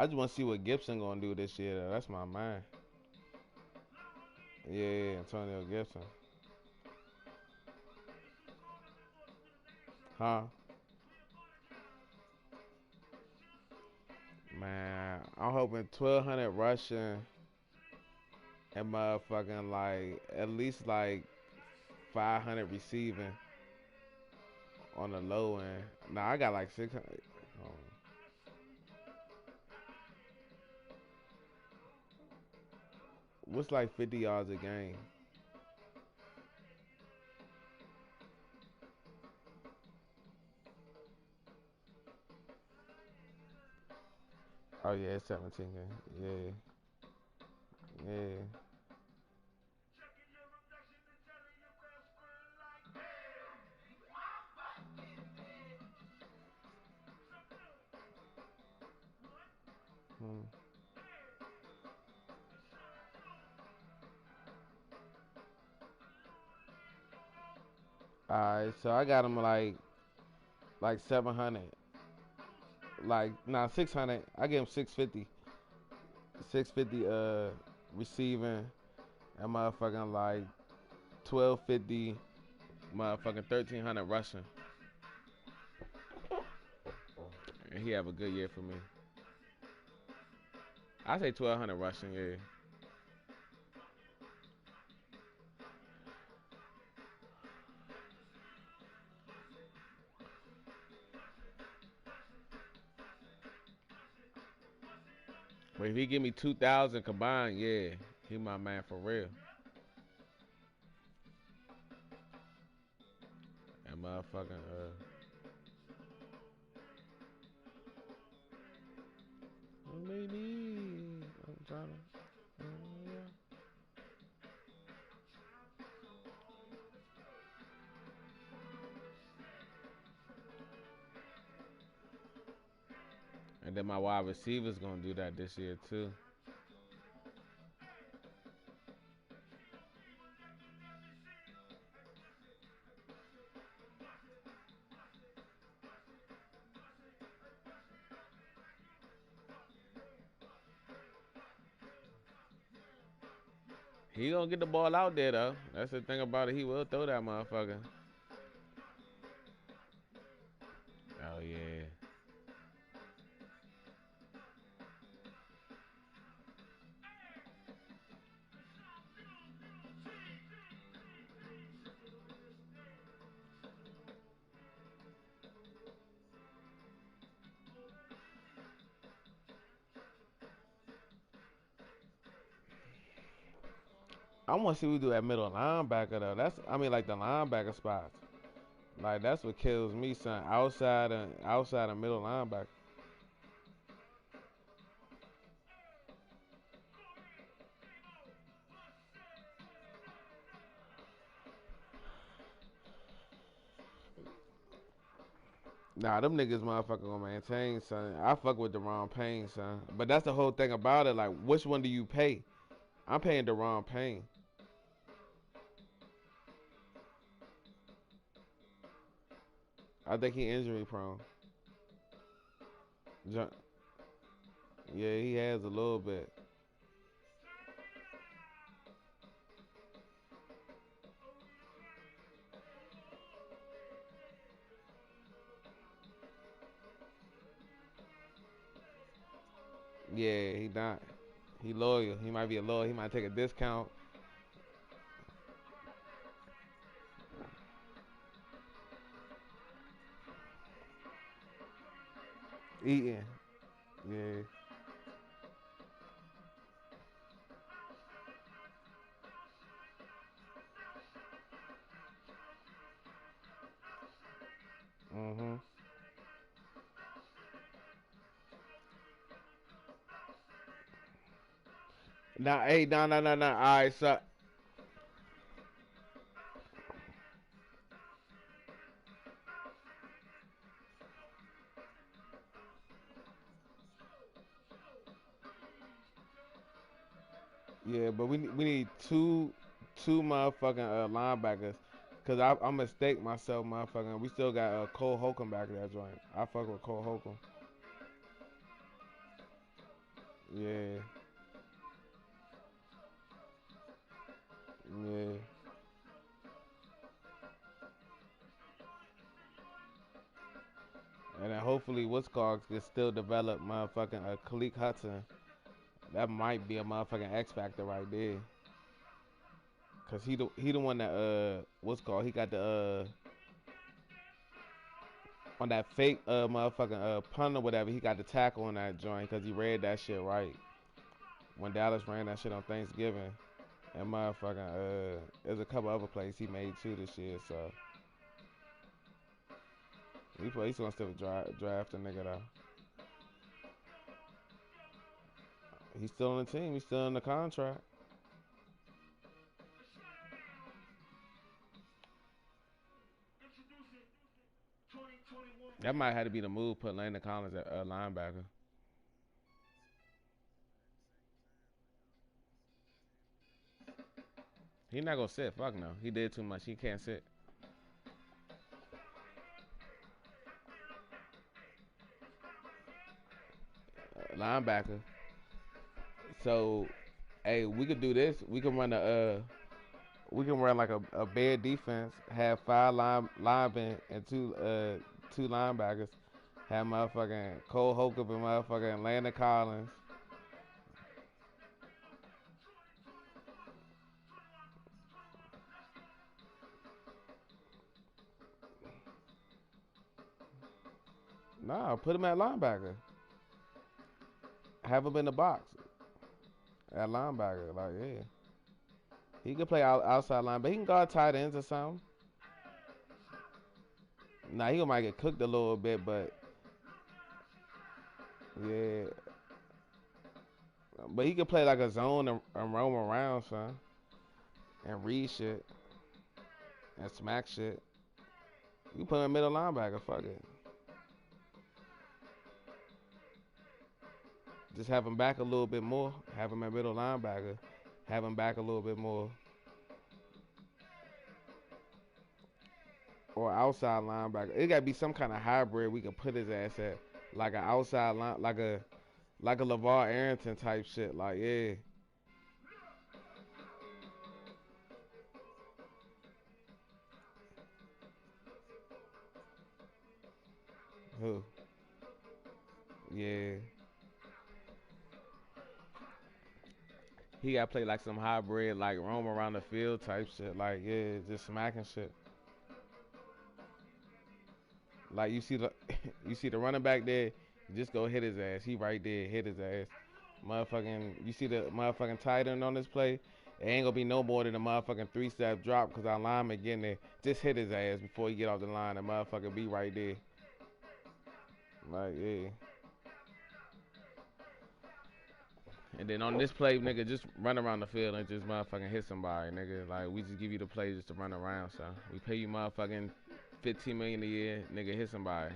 I just want to see what Gibson gonna do this year. Though. That's my man. Yeah, Antonio Gibson. Huh? Man, I'm hoping 1,200 rushing and motherfucking like at least like 500 receiving on the low end. Nah, I got like 600. What's like 50 yards a game? Oh yeah, it's 17 game. Yeah, yeah. Hmm. Alright, so I got him like 700. Like nah 600. I give him 650. 650 receiving and motherfucking like 1250 motherfucking 1300 rushing. And he have a good year for me. I say 1200 rushing, yeah. But if he give me 2,000 combined, yeah, he my man for real. And motherfucking maybe I'm trying to. Yeah. And then my wide receivers gonna do that this year too. He gonna get the ball out there though. That's the thing about it. He will throw that motherfucker. Oh yeah. I want to see who do that middle linebacker though. That's I mean like the linebacker spots. Like that's what kills me, son. Outside and middle linebacker. Nah, them niggas motherfucker gonna maintain, son. I fuck with Deron Payne, son. But that's the whole thing about it. Like, which one do you pay? I'm paying Deron Payne. I think he injury prone. Ju- Yeah, he has a little bit. Yeah, he not. He loyal. He might be a loyal. He might take a discount. Eating. Yeah. Mhm. Nah, hey, nah, nah, nah, nah. All right, so yeah, but we need two motherfucking linebackers. Cause I mistake myself, motherfucking. We still got Cole Holcomb back there joint. I fuck with Cole Holcomb. Yeah, yeah. And then hopefully Wisconsin can still develop motherfucking Khalid Hudson. That might be a motherfucking X factor right there. Cause he the one that what's called he got the on that fake motherfucking punt or whatever, he got the tackle on that joint because he read that shit right when Dallas ran that shit on Thanksgiving. And motherfucking there's a couple other plays he made too this year. So he's gonna still draft a nigga though. He's still on the team. He's still in the contract. That might have to be the move. Put Landon Collins at linebacker. He not gonna sit. Fuck no. He did too much. He can't sit. Linebacker. So, hey, we could do this. We can run like a bad defense. Have five linemen and two linebackers. Have motherfucking Cole Holcomb and motherfucking Landon Collins. Nah, put him at linebacker. Have him in the box at linebacker. Like, yeah. He can play outside line, but he can guard tight ends or something. Nah, he might get cooked a little bit, but yeah. But he can play like a zone and roam around, son, and read shit and smack shit. You put him in middle linebacker, fuck it. Just have him back a little bit more. Have him at middle linebacker. Have him back a little bit more. Or outside linebacker. It gotta be some kind of hybrid we can put his ass at. Like an outside line, like a LeVar Arrington type shit. Like, yeah. Who? Yeah. He got to play like some hybrid, like roam around the field type shit. Like, yeah, just smacking shit. Like you see the you see the running back there, just go hit his ass. He right there, hit his ass. Motherfucking, you see the motherfucking tight end on this play? It ain't gonna be no more than a motherfucking three-step drop because our lineman getting there. Just hit his ass before he get off the line. The motherfucker be right there. Like, yeah. And then on this play, nigga, just run around the field and just motherfucking hit somebody, nigga. Like, we just give you the play just to run around, so. We pay you motherfucking 15 million a year, nigga, hit somebody.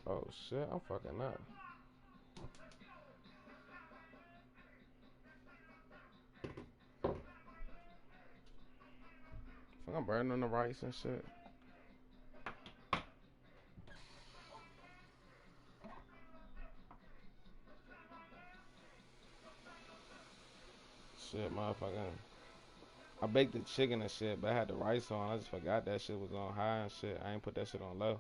Oh shit, I'm fucking up. Fuck, I'm burning on the rice and shit. Shit, motherfucking. I baked the chicken and shit, but I had the rice on. I just forgot that shit was on high and shit. I ain't put that shit on low.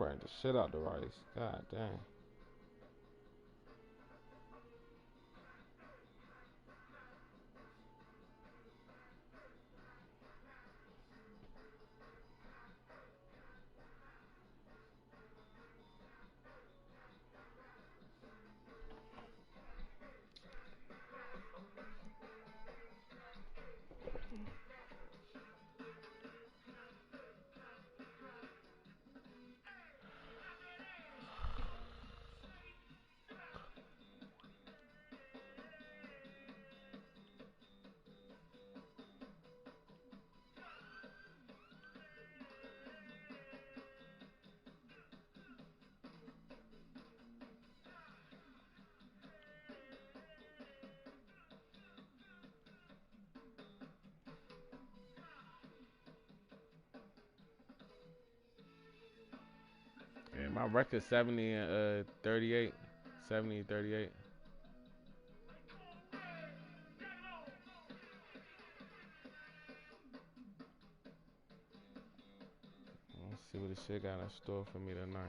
burnt the shit out the rice. God damn. Yeah, my record 70 and 38. 70 and 38. Let's see what this shit got in store for me tonight.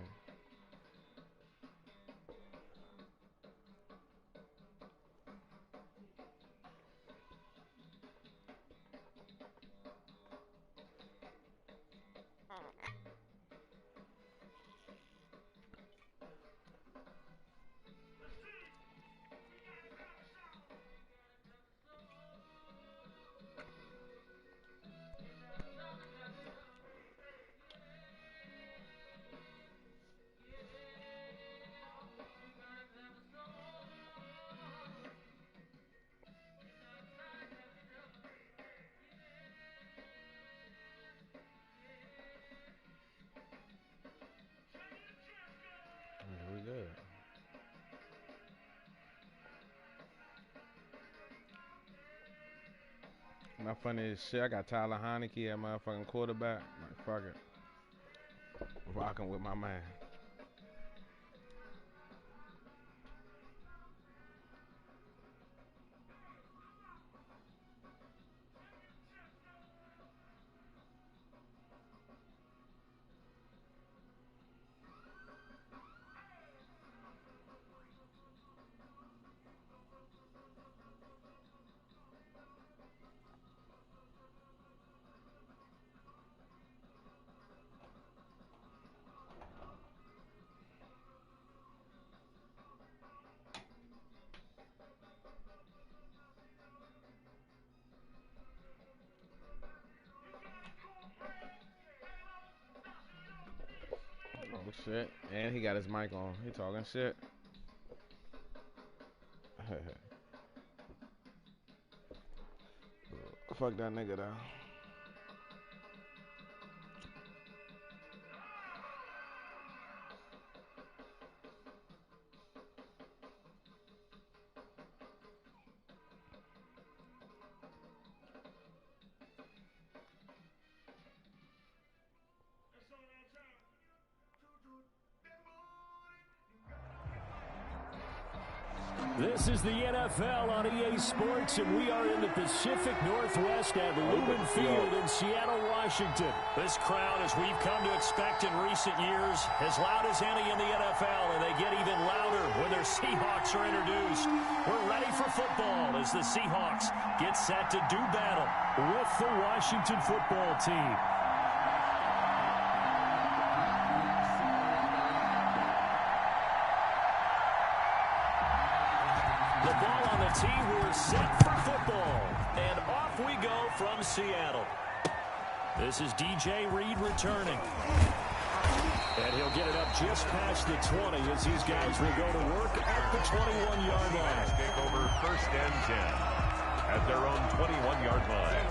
Yeah, we good. My funny as shit, I got Tyler Heineke at motherfucking quarterback. Like, fuck it. Rocking with my man. Oh shit. And he got his mic on. He talking shit. Fuck that nigga though. This is the NFL on EA Sports, and we are in the Pacific Northwest at Lumen Field in Seattle, Washington. This crowd, as we've come to expect in recent years, as loud as any in the NFL, and they get even louder when their Seahawks are introduced. We're ready for football as the Seahawks get set to do battle with the Washington football team. The ball on the tee, we're set for football. And off we go from Seattle. This is DJ Reed returning. And he'll get it up just past the 20 as these guys will go to work at the 21-yard line. Take over 1st and 10 at their own 21-yard line.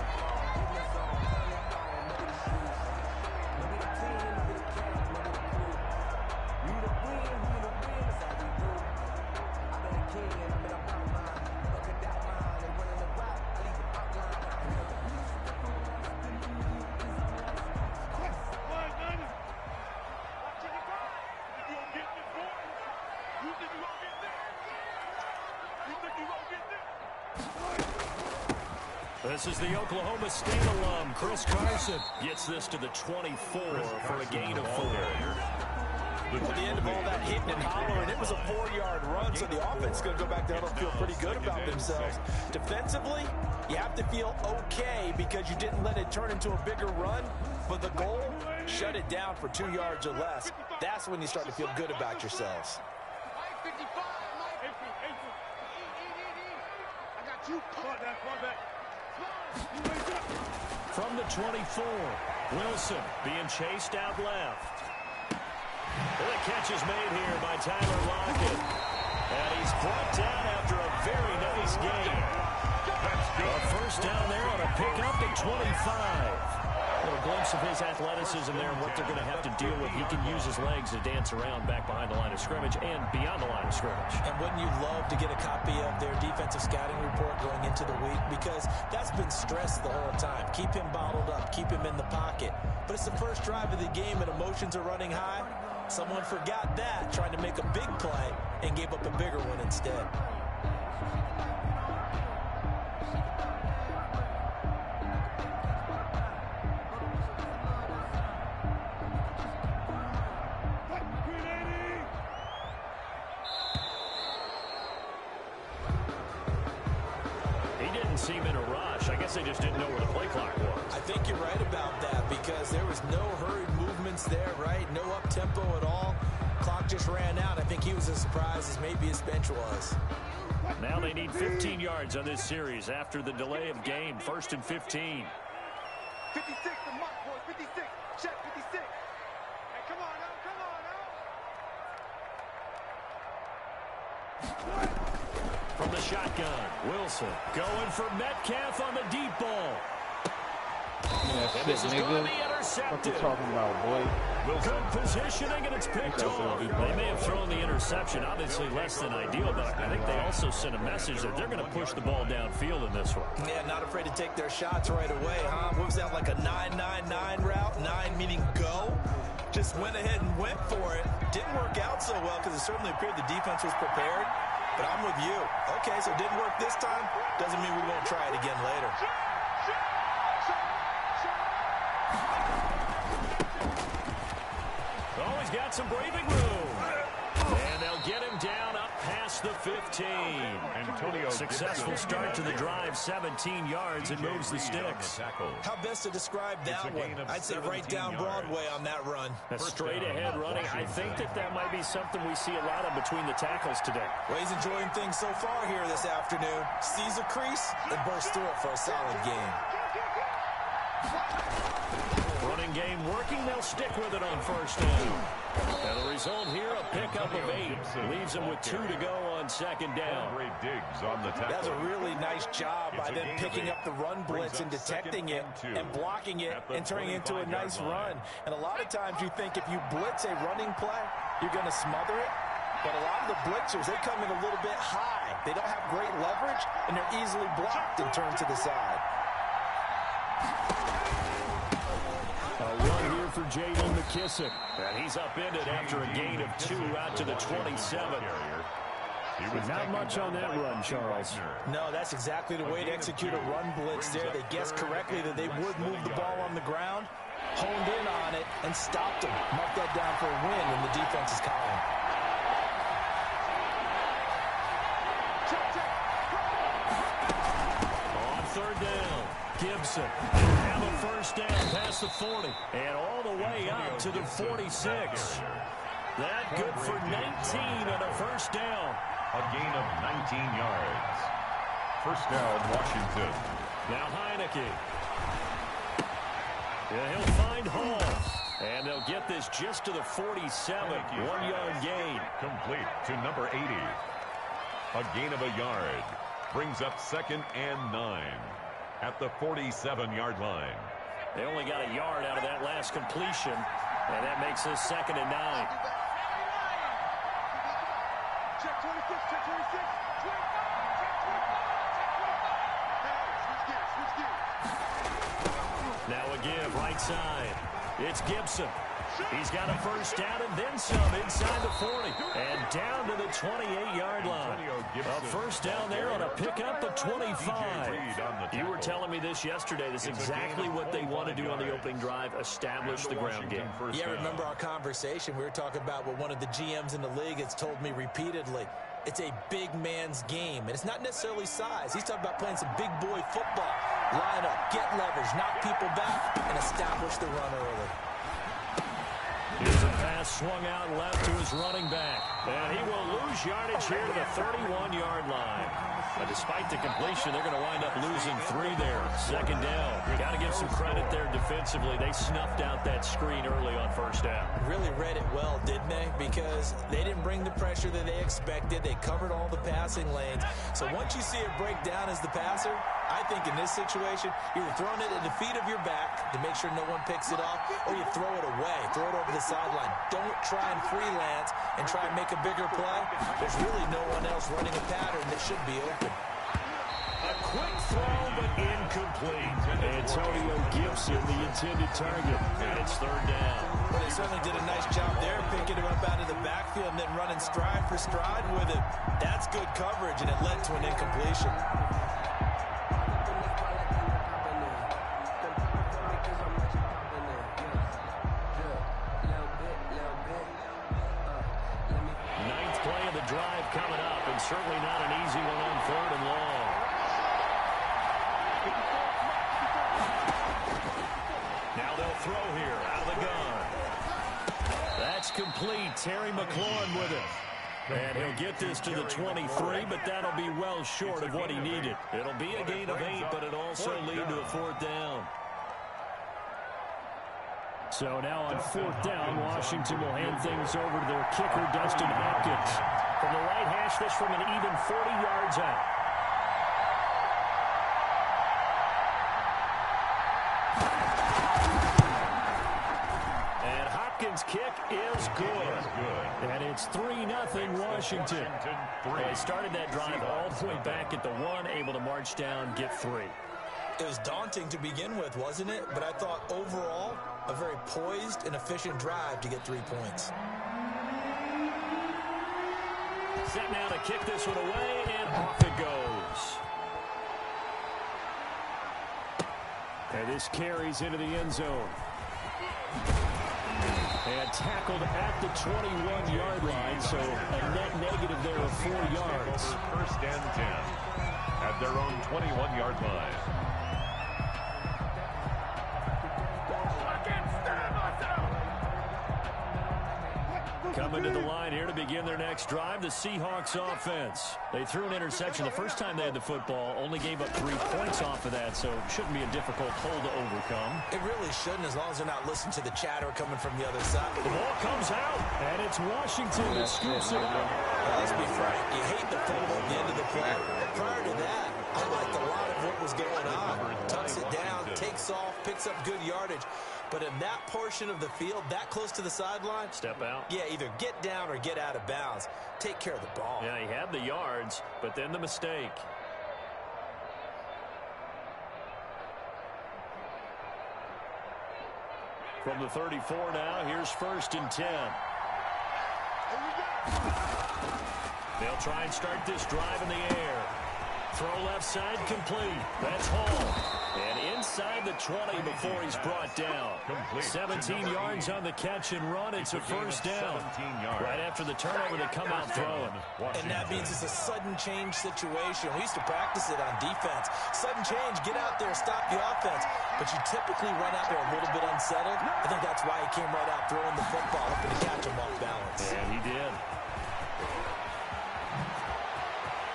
This is the Oklahoma State alum, Chris Carson. Gets this to the 24 for a gain of 4. Well, the end of all that hitting and hollering, it was a 4-yard run, so the offense is going to go back there and feel pretty good about themselves. Defensively, you have to feel okay because you didn't let it turn into a bigger run, but the goal, shut it down for 2 yards or less. That's when you start to feel good about yourselves. From the 24, Wilson being chased out left. And the catch is made here by Tyler Lockett. And he's brought down after a very nice game. A first down there on a pickup at 25. A glimpse of his athleticism there and what they're going to have to deal with. He can use his legs to dance around back behind the line of scrimmage and beyond the line of scrimmage. And wouldn't you love to get a copy of their defensive scouting report going into the week? Because that's been stressed the whole time. Keep him bottled up. Keep him in the pocket. But it's the first drive of the game and emotions are running high. Someone forgot that, trying to make a big play, and gave up a bigger one instead. Seem in a rush. I guess they just didn't know where the play clock was. I think you're right about that because there was no hurried movements there, right? No up-tempo at all. Clock just ran out. I think he was as surprised as maybe his bench was. Now they need 15 yards on this series after the delay of game. 1st and 15. 56, the mark, boys. 56. Check 56. Hey, come on now. Come on now. From the shotgun, Wilson going for Metcalf on the deep ball. Yeah, And this is going to be What intercepted. you talking about, boy? Good positioning, and it's picked off. They may have thrown the interception, obviously less than ideal, but I think they also sent a message that they're going to push the ball downfield in this one. Yeah, not afraid to take their shots right away, huh? What was that, like a 9-9-9 route? 9 meaning go? Just went ahead and went for it. Didn't work out so well because it certainly appeared the defense was prepared. But I'm with you. Okay, so it didn't work this time. Doesn't mean we won't try it again later. Oh, he's got some breathing room. And they'll get him down up past the 15. Successful start to the drive, 17 yards, and moves the sticks. How best to describe that one? I'd say right down Broadway on that run. A straight ahead running. I think that might be something we see a lot of between the tackles today. Well, he's enjoying things so far here this afternoon. Sees a crease and bursts through it for a solid game. Running game working. They'll stick with it on first down. And the result here, a pickup of 8. Leaves them with 2 to go on second down. That's a really nice job by them picking up the run blitz and detecting it and blocking it and turning it into a nice run. And a lot of times you think if you blitz a running play, you're going to smother it. But a lot of the blitzers, they come in a little bit high. They don't have great leverage, and they're easily blocked and turned to the side. A run here for J.D. McKissick. And he's upended after a gain of 2 out to the 27. Not much on that run, Charles. No, that's exactly the way to execute a run blitz there. They guessed correctly that they would move the ball on the ground, honed in on it, and stopped them. Mark that down for a win in the defense's column. On third down, Gibson have a first down past the 40 and all the way up to the 46. That good for 19 and a first down. A gain of 19 yards. First down, Washington. Now Heineke. Yeah, he'll find Hall. And they'll get this just to the 47. 1-yard gain. Complete to number 80. A gain of a yard. Brings up 2nd and 9 at the 47-yard line. They only got a yard out of that last completion, and that makes this 2nd and 9. Check 26, check 26. Now a give, right side. It's Gibson. He's got a first down and then some inside the 40. And down to the 28-yard line. A first down there on a pickup at 25. You were telling me this yesterday. This is exactly what they want to do on the opening drive, establish the ground game. Yeah, remember our conversation? We were talking about what one of the GMs in the league has told me repeatedly. It's a big man's game, and it's not necessarily size. He's talking about playing some big boy football. Line up, get leverage, knock people back, and establish the run early. Here's a pass swung out left to his running back. And he will lose yardage here to the 31-yard line. But despite the completion, they're going to wind up losing 3 there. Second down. Got to give some credit there defensively. They snuffed out that screen early on first down. Really read it well, didn't they? Because they didn't bring the pressure that they expected. They covered all the passing lanes. So once you see it break down as the passer, I think in this situation, you're throwing it at the feet of your back to make sure no one picks it off, or you throw it away, throw it over the sideline. Don't try and freelance and try and make a bigger play. There's really no one else running a pattern that should be open. A quick throw, but incomplete. Antonio Gibson, the intended target. And it's third down. Well, they certainly did a nice job there, picking him up out of the backfield and then running stride for stride with it. That's good coverage, and it led to an incompletion. Ninth play of the drive coming up, and certainly not an easy one on third and long. Now they'll throw here out of the gun. That's complete. Terry McLaurin with it. And he'll get this to the 23, but that'll be well short of what he needed. It'll be a gain of 8, but it'll also lead to a fourth down. So now on fourth down, Washington will hand things over to their kicker, Dustin Hopkins. From the right hash, this from an even 40 yards out. And Hopkins' kick is good. And it's 3-0 Washington. They started that drive all the way back at the 1, able to march down, get 3. It was daunting to begin with, wasn't it? But I thought overall, a very poised and efficient drive to get 3 points. Set now to kick this one away, and off it goes. And this carries into the end zone. And tackled at the 21-yard line, so a net negative there of 4 yards. First and 10 at their own 21-yard line. Coming to the line here to begin their next drive, the Seahawks offense. They threw an interception the first time they had the football, only gave up 3 points off of that, so it shouldn't be a difficult hole to overcome. It really shouldn't, as long as they're not listening to the chatter coming from the other side. The ball comes out, and it's Washington that scoops it up. Well, let's be frank, you hate the fumble at the end of the play. Prior to that, I liked a lot of what was going on. Tucks it down, takes off, picks up good yardage. But in that portion of the field, that close to the sideline, step out. Yeah, either get down or get out of bounds. Take care of the ball. Yeah, he had the yards, but then the mistake. From the 34 now, here's first and 10. They'll try and start this drive in the air. Throw left side complete. That's Hall. And inside the 20 before he's brought down. 17 yards on the catch and run. It's a first down. Right after the turnover, they come out throwing. And that means it's a sudden change situation. We used to practice it on defense. Sudden change, get out there, stop the offense. But you typically run out there a little bit unsettled. I think that's why he came right out throwing the football, hoping to catch him off balance. And he did.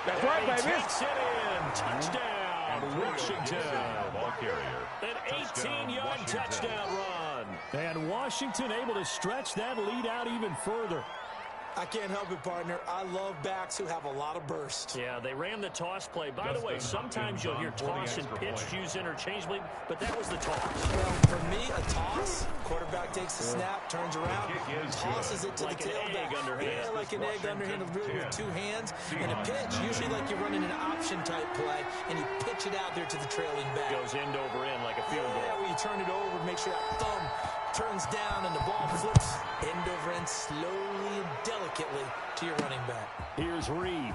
That's right, baby. Takes it in. Touchdown, Washington. Ball carrier. An 18-yard touchdown run. And Washington able to stretch that lead out even further. I can't help it, partner. I love backs who have a lot of burst. Yeah, they ran the toss play. By the way, sometimes you'll hear toss and pitch used interchangeably, but that was the toss. Well, for me, a toss, quarterback takes the snap, turns around, tosses it to like the tailback. Yeah, like an egg underhand, really with 2 hands. And a pitch, usually like you're running an option-type play, and you pitch it out there to the trailing back. Goes end over end like a field goal. Yeah, where you turn it over, make sure that thumb turns down, and the ball flips end over end slowly and delicately to your running back. Here's Reed.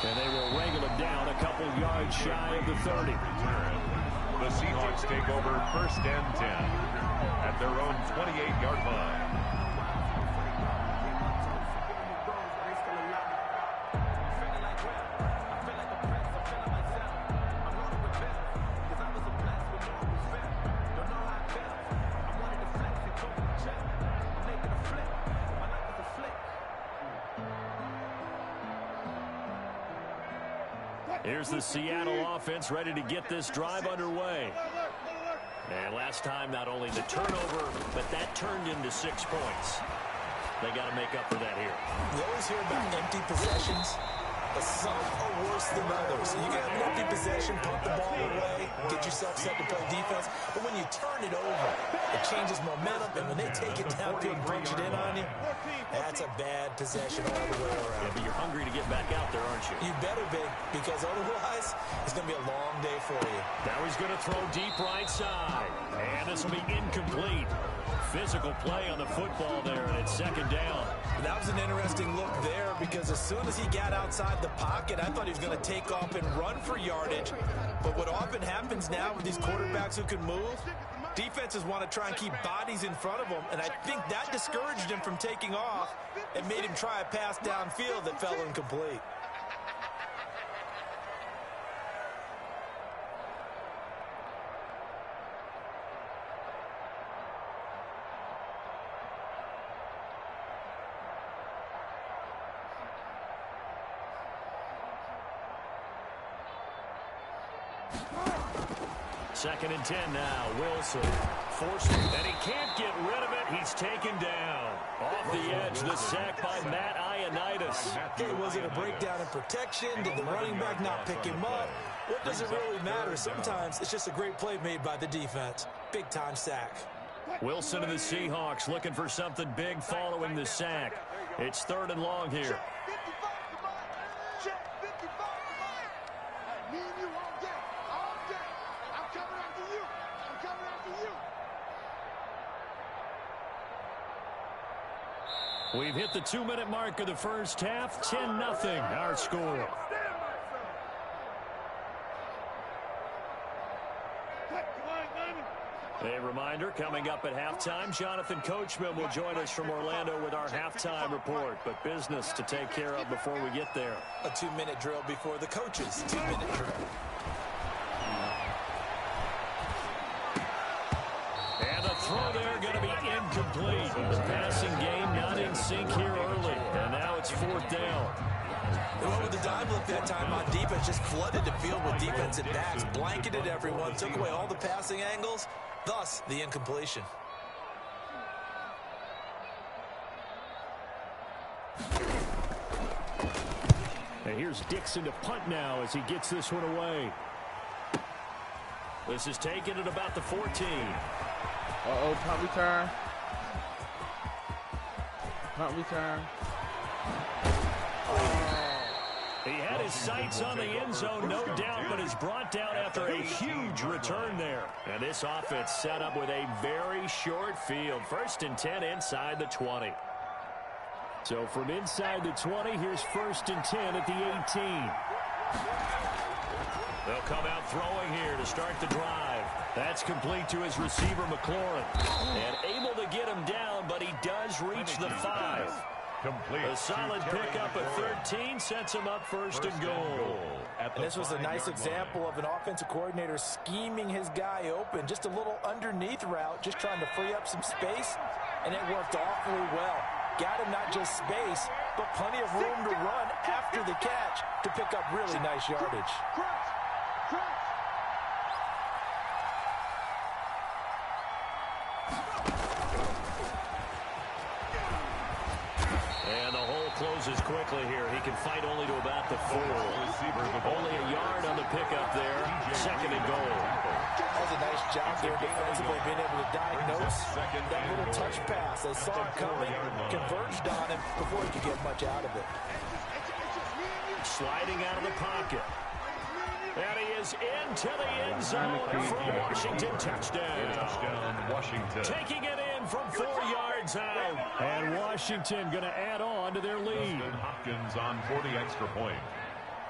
And they will wrangle him down a couple yards shy of the 30. The Seahawks take over 1st and 10 at their own 28-yard line. Here's the Seattle offense ready to get this drive underway. And last time, not only the turnover, but that turned into 6 points. They got to make up for that here. You always hear about empty possessions, but some are worse than others. You can have an empty possession, pump the ball away, get yourself set to play defense, but when you turn it over, it changes momentum, and when they take it downfield and punch it in on you, that's a bad possession all the way around. Yeah, but you're hungry to get back out there, aren't you? You better be, because otherwise, it's going to be a long day for you. Now he's going to throw deep right side. And this will be incomplete. Physical play on the football there, and it's 2nd down. That was an interesting look there, because as soon as he got outside the pocket, I thought he was going to take off and run for yardage. But what often happens now with these quarterbacks who can move, defenses want to try and keep bodies in front of them, and I think that discouraged him from taking off and made him try a pass downfield that fell incomplete. Second and 10 now. Wilson forced it, and he can't get rid of it. He's taken down. Off the edge, the sack by Matt Ioannidis. Hey, was it a breakdown in protection? Did the running back not pick him up? What does it really matter? Sometimes it's just a great play made by the defense. Big-time sack. Wilson and the Seahawks looking for something big following the sack. It's 3rd and long here. We've hit the 2-minute mark of the first half. 10-0 our score. A reminder, coming up at halftime, Jonathan Coachman will join us from Orlando with our halftime report. But business to take care of before we get there. A 2-minute drill before the coaches' 2-minute drill. And the throw there going to be incomplete. The passing game not in sync here early. And now it's 4th down. They went with the dime look that time on defense, just flooded the field with defensive backs, blanketed everyone, took away all the passing angles, thus the incompletion. And here's Dixon to punt now as he gets this one away. This is taken at about the 14. Uh-oh, punt return. Punt return. He had his sights on the end zone, no doubt, but is brought down after a huge return there. And this offense set up with a very short field. 1st and 10 inside the 20. So from inside the 20, here's 1st and 10 at the 18. They'll come out throwing here to start the drive. That's complete to his receiver, McLaurin. And able to get him down, but he does reach the 5. Complete. A solid pickup of 13 sets him up 1st and goal. And this was a nice example of an offensive coordinator scheming his guy open. Just a little underneath route, just trying to free up some space, and it worked awfully well. Got him not just space, but plenty of room to run after the catch to pick up really nice yardage. And the hole closes quickly here. He can fight only to about the 4. Only a yard on the pickup there. 2nd and goal. That was a nice job there defensively, being able to diagnose that little touch pass. They saw it coming, converged on him before he could get much out of it. Sliding out of the pocket. And he is into the end zone for a Washington touchdown. Touchdown, Washington. Taking it in from 4 yards out. And Washington going to add on to their lead. Dustin Hopkins on 40 extra point.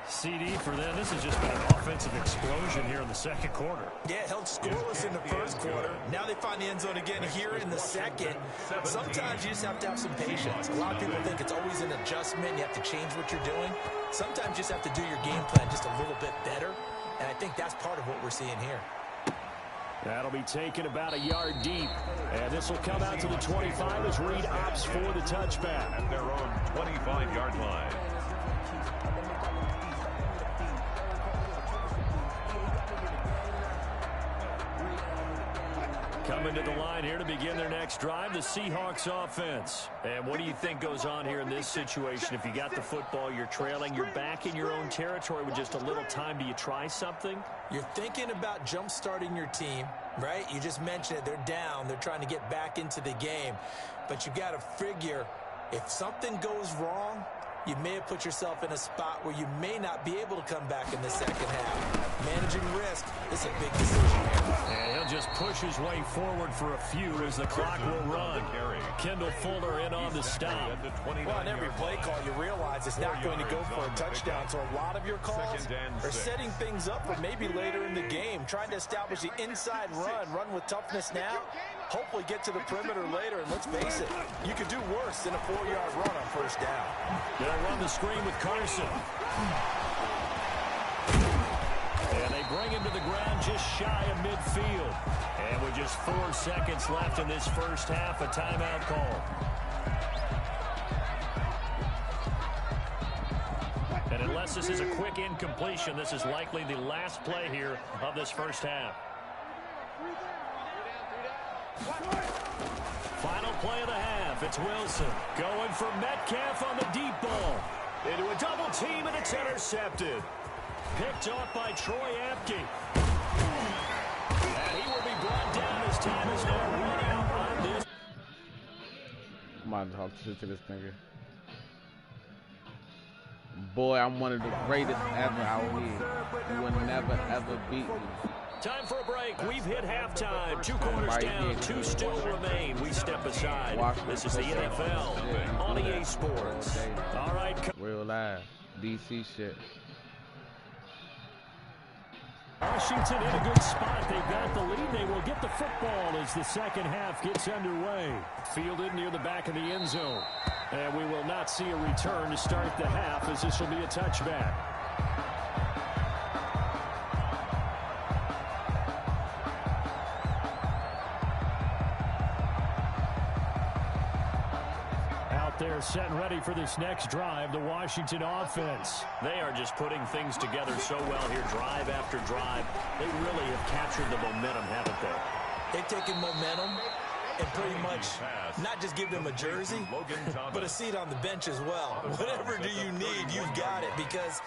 CD for them. This has just been an offensive explosion here in the second quarter. Yeah, held scoreless in the first quarter. Now they find the end zone again here in the second. Sometimes you just have to have some patience. A lot of people think it's always an adjustment. You have to change what you're doing. Sometimes you just have to do your game plan just a little bit better. And I think that's part of what we're seeing here. That'll be taken about a yard deep. And this will come out to the 25 as Reed opts for the touchback. At their own 25-yard line. Coming to the line here to begin their next drive, the Seahawks offense. And what do you think goes on here in this situation? If you got the football, you're trailing, you're back in your own territory with just a little time. Do you try something? You're thinking about jump-starting your team, right? You just mentioned it. They're down. They're trying to get back into the game. But you got to figure, if something goes wrong, you may have put yourself in a spot where you may not be able to come back in the second half. Managing risk is a big decision here. And he'll just push his way forward for a few as the clock will run. Kendall Fuller in on the stop. Well, on every play call, you realize it's not going to go for a touchdown. So a lot of your calls are setting things up for maybe later in the game, trying to establish the inside run with toughness now. Hopefully get to the perimeter later, and let's face it, you could do worse than a 4-yard run on first down. They'll run the screen with Carson. And they bring him to the ground just shy of midfield. And with just 4 seconds left in this first half, a timeout call. And unless this is a quick incompletion, this is likely the last play here of this first half. Final play of the half. It's Wilson going for Metcalf on the deep ball. Into a double team, and it's intercepted. Picked off by Troy Apke. And he will be brought down as time is now running out on this. I'm about to talk shit to this nigga. Boy, I'm one of the greatest ever out here. You will never, ever beat me. Time for a break. We've hit halftime. 2 quarters down. 2 still remain. We step aside. This is the NFL on EA Sports. All right. Real live. DC shit. Washington in a good spot. They've got the lead. They will get the football as the second half gets underway. Fielded near the back of the end zone. And we will not see a return to start the half, as this will be a touchback. They're set and ready for this next drive, the Washington offense. They are just putting things together so well here, drive after drive. They really have captured the momentum, haven't they? They've taken momentum and pretty much not just give them a jersey, but a seat on the bench as well. Whatever do you need, you've got it, because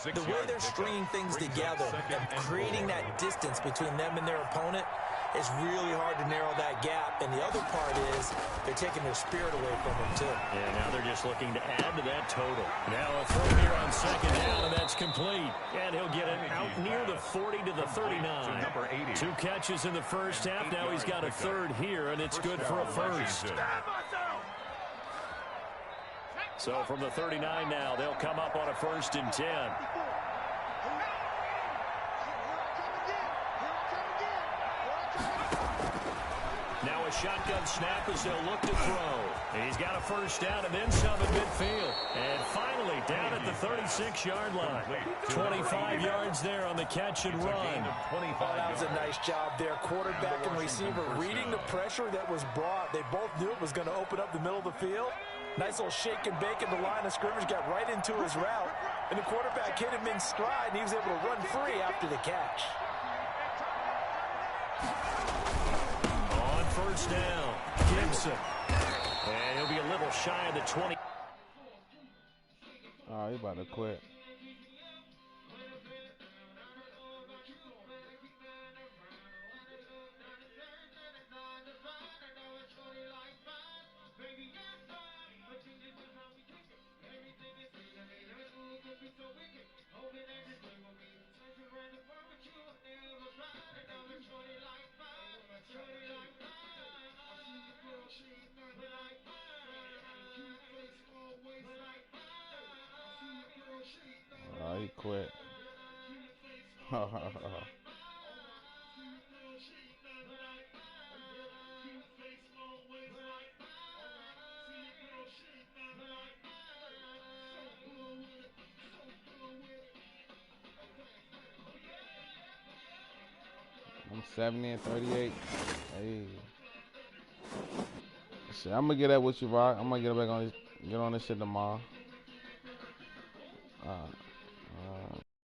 the way they're stringing things together and creating that distance between them and their opponent, it's really hard to narrow that gap. And the other part is they're taking their spirit away from them, too. Yeah, now they're just looking to add to that total. Now a throw here on second down, and that's complete. And he'll get it out near the 40 to the 39. Number 80. 2 catches in the first half. Now he's got a third here, and it's good for a first. So from the 39 now, they'll come up on a 1st and 10. Now a shotgun snap as they'll look to throw. And he's got a first down and then some at midfield. And finally down at the 36-yard line. 25 yards there on the catch and run. Oh, that was a nice job there. Quarterback and receiver reading the pressure that was brought. They both knew it was going to open up the middle of the field. Nice little shake and bake in the line of scrimmage. Got right into his route. And the quarterback hit him in stride, and he was able to run free after the catch. First down, Gibson. And he'll be a little shy of the 20. Oh, he about to quit. Oh, he quit. I'm 70 and 38. Hey. Shit, I'm gonna get that with you, Rock. I'm gonna get on this shit tomorrow.